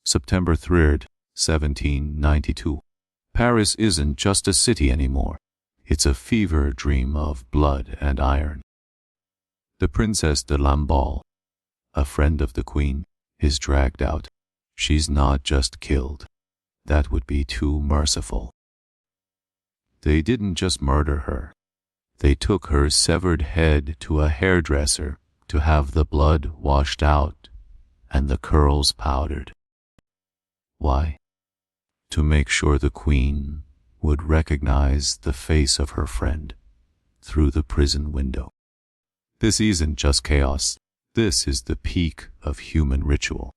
September 3rd, 1792. Paris isn't just a city anymore. It's a fever dream of blood and iron. The Princess de Lamballe, a friend of the Queen, is dragged out. She's not just killed. That would be too merciful. They didn't just murder her. They took her severed head to a hairdresser to have the blood washed out and the curls powdered. Why? To make sure the Queen would recognize the face of her friend through the prison window. This isn't just chaos. This is the peak of human ritual.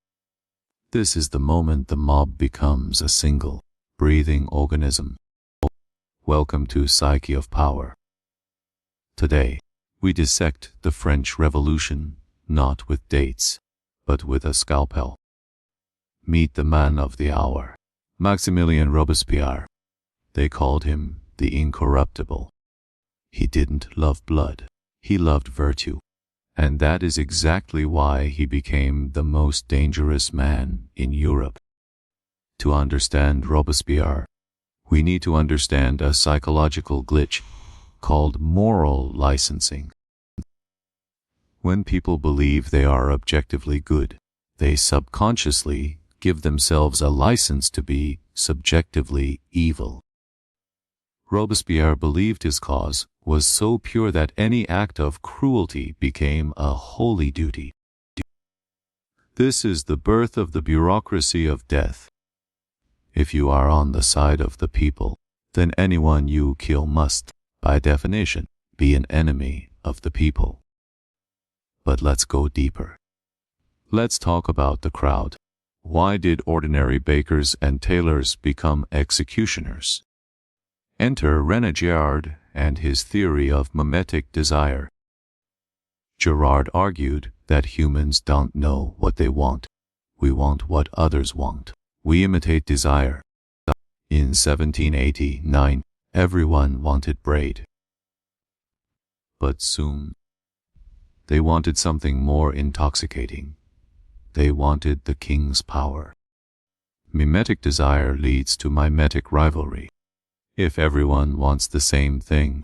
This is the moment the mob becomes a single, breathing organism. Welcome to Psyche of Power. Today, we dissect the French Revolution, not with dates, but with a scalpel. Meet the man of the hour, Maximilien Robespierre. They called him the Incorruptible. He didn't love blood, he loved virtue. And that is exactly why he became the most dangerous man in Europe. To understand Robespierre, we need to understand a psychological glitch called moral licensing. When people believe they are objectively good, they subconsciously give themselves a license to be subjectively evil. Robespierre believed his cause was so pure that any act of cruelty became a holy duty. This is the birth of the bureaucracy of death. If you are on the side of the people, then anyone you kill must, by definition, be an enemy of the people. But let's go deeper. Let's talk about the crowd. Why did ordinary bakers and tailors become executioners? Enter René Girard and his theory of mimetic desire. Girard argued that humans don't know what they want. We want what others want. We imitate desire. In 1789, everyone wanted bread. But soon, they wanted something more intoxicating. They wanted the king's power. Mimetic desire leads to mimetic rivalry. If everyone wants the same thing,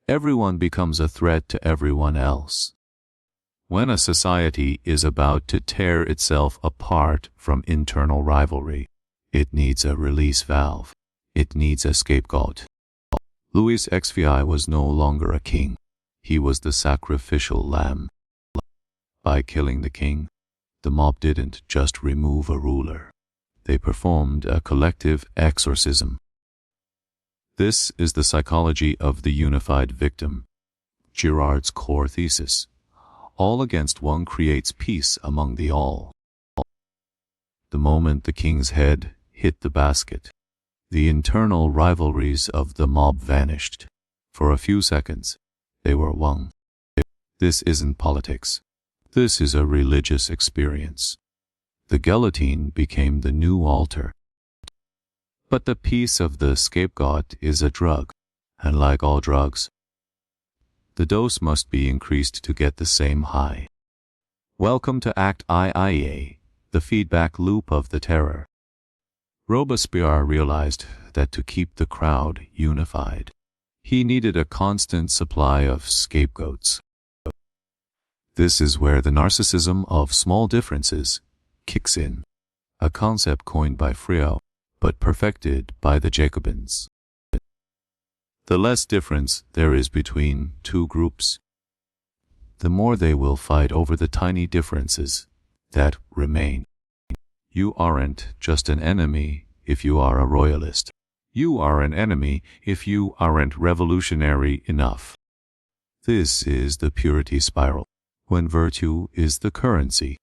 everyone becomes a threat to everyone else. When a society is about to tear itself apart from internal rivalry, it needs a release valve. It needs a scapegoat. Louis XVI was no longer a king. He was the sacrificial lamb. By killing the king, the mob didn't just remove a ruler. They performed a collective exorcism. This is the psychology of the unified victim. Girard's core thesis. All against one creates peace among the all. The moment the king's head hit the basket, the internal rivalries of the mob vanished. For a few seconds, they were one. This isn't politics. This is a religious experience. The guillotine became the new altar. But the piece of the scapegoat is a drug, and like all drugs, the dose must be increased to get the same high. Welcome to Act II, the feedback loop of the terror. Robespierre realized that to keep the crowd unified, he needed a constant supply of scapegoats. This is where the narcissism of small differences kicks in, a concept coined by Friot, but perfected by the Jacobins. The less difference there is between two groups, the more they will fight over the tiny differences that remain. You aren't just an enemy if you are a royalist. You are an enemy if you aren't revolutionary enough. This is the purity spiral. When virtue is the currency,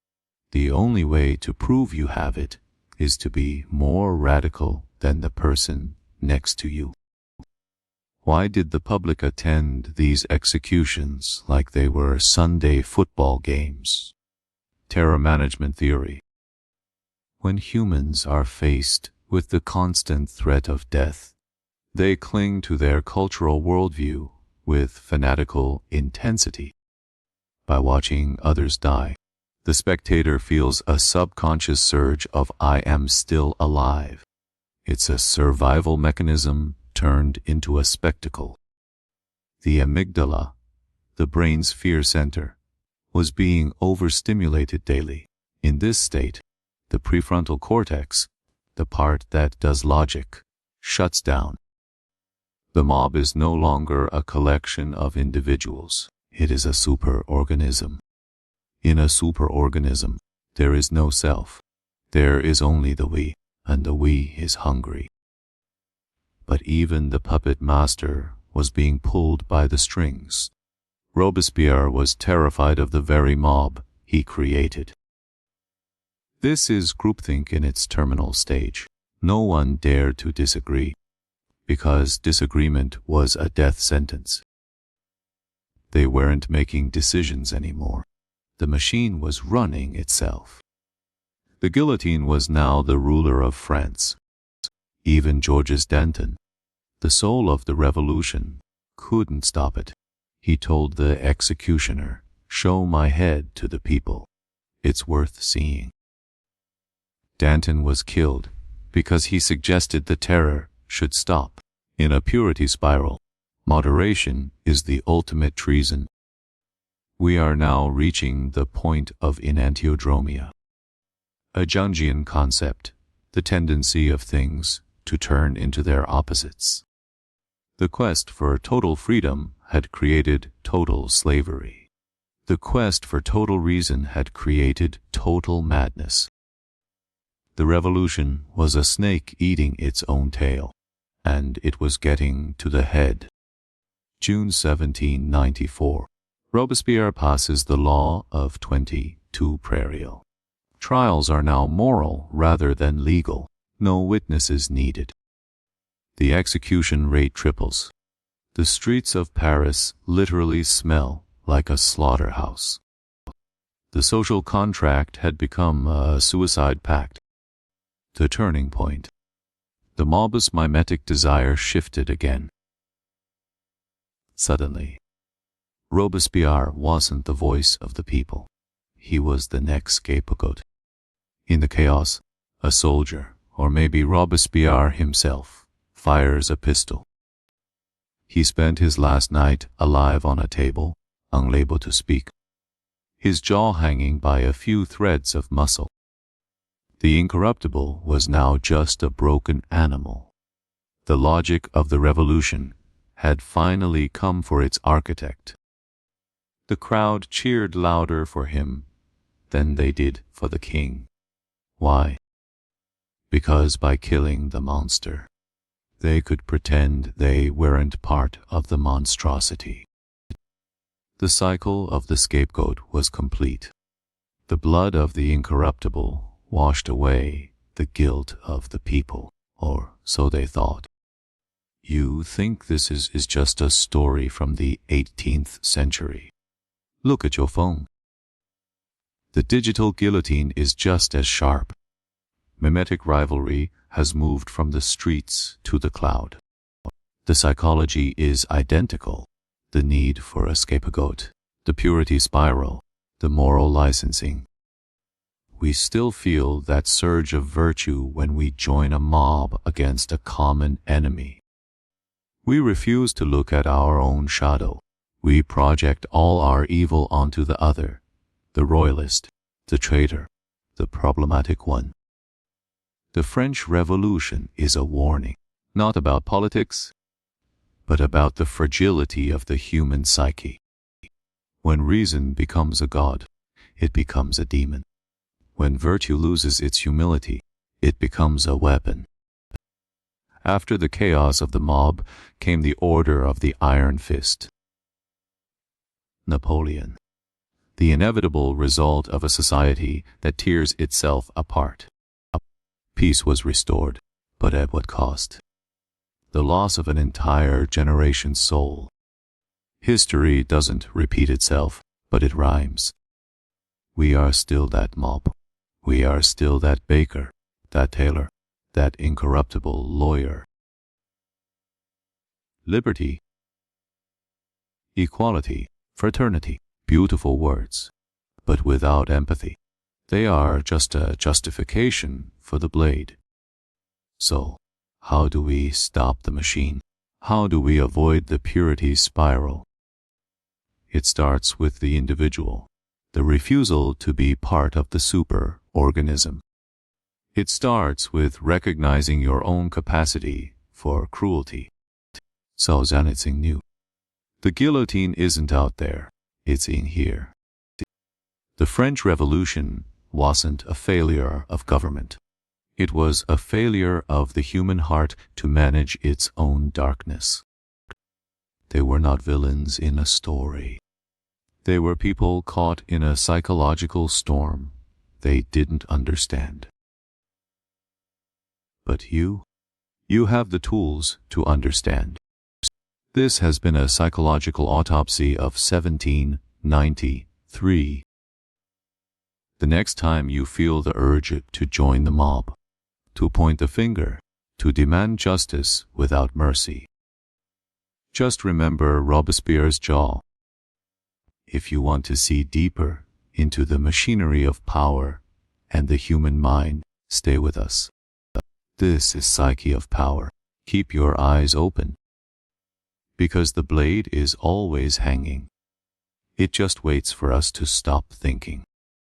the only way to prove you have it is to be more radical than the person next to you. Why did the public attend these executions like they were Sunday football games? Terror management theory. When humans are faced with the constant threat of death, they cling to their cultural worldview with fanatical intensity. By watching others die, The spectator feels a subconscious surge of "I am still alive." It's a survival mechanism turned into a spectacle. The amygdala, the brain's fear center, was being overstimulated daily. In this state, the prefrontal cortex, the part that does logic, shuts down. The mob is no longer a collection of individuals. It is a superorganism. In a superorganism, there is no self. There is only the we, and the we is hungry. But even the puppet master was being pulled by the strings. Robespierre was terrified of the very mob he created. This is groupthink in its terminal stage. No one dared to disagree, because disagreement was a death sentence. They weren't making decisions anymore. The machine was running itself. The guillotine was now the ruler of France. Even Georges Danton, the soul of the revolution, couldn't stop it. He told the executioner, "Show my head to the people. It's worth seeing." Danton was killed because he suggested the terror should stop. In a purity spiral, moderation is the ultimate treason. We are now reaching the point of enantiodromia, a Jungian concept, the tendency of things to turn into their opposites. The quest for total freedom had created total slavery. The quest for total reason had created total madness. The revolution was a snake eating its own tail, and it was getting to the head. June 1794. Robespierre passes the law of 22 Prairial. Trials are now moral rather than legal. No witnesses needed. The execution rate triples. The streets of Paris literally smell like a slaughterhouse. The social contract had become a suicide pact. The turning point. The mob's mimetic desire shifted again. Suddenly, Robespierre wasn't the voice of the people. He was the next scapegoat. In the chaos, a soldier, or maybe Robespierre himself, fires a pistol. He spent his last night alive on a table, unable to speak, his jaw hanging by a few threads of muscle. The incorruptible was now just a broken animal. The logic of the revolution had finally come for its architect. The crowd cheered louder for him than they did for the king. Why? Because by killing the monster, they could pretend they weren't part of the monstrosity. The cycle of the scapegoat was complete. The blood of the incorruptible washed away the guilt of the people, or so they thought. You think this is just a story from the 18th century. Look at your phone. The digital guillotine is just as sharp. Mimetic rivalry has moved from the streets to the cloud. The psychology is identical. The need for a scapegoat, the purity spiral, the moral licensing. We still feel that surge of virtue when we join a mob against a common enemy. We refuse to look at our own shadow. We project all our evil onto the other, the royalist, the traitor, the problematic one. The French Revolution is a warning, not about politics, but about the fragility of the human psyche. When reason becomes a god, it becomes a demon. When virtue loses its humility, it becomes a weapon. After the chaos of the mob came the order of the iron fist. Napoleon, the inevitable result of a society that tears itself apart. Peace was restored, but at what cost? The loss of an entire generation's soul. History doesn't repeat itself, but it rhymes. We are still that mob. We are still that baker, that tailor, that incorruptible lawyer. Liberty, equality, fraternity, beautiful words, but without empathy. They are just a justification for the blade. So, how do we stop the machine? How do we avoid the purity spiral? It starts with the individual, the refusal to be part of the super-organism. It starts with recognizing your own capacity for cruelty. 首先it's in you. The guillotine isn't out there, it's in here. The French Revolution wasn't a failure of government. It was a failure of the human heart to manage its own darkness. They were not villains in a story. They were people caught in a psychological storm they didn't understand. But you have the tools to understand. This has been a psychological autopsy of 1793. The next time you feel the urge to join the mob, to point the finger, to demand justice without mercy, just remember Robespierre's jaw. If you want to see deeper into the machinery of power and the human mind, stay with us. This is Psyche of Power. Keep your eyes open. Because the blade is always hanging. It just waits for us to stop thinking.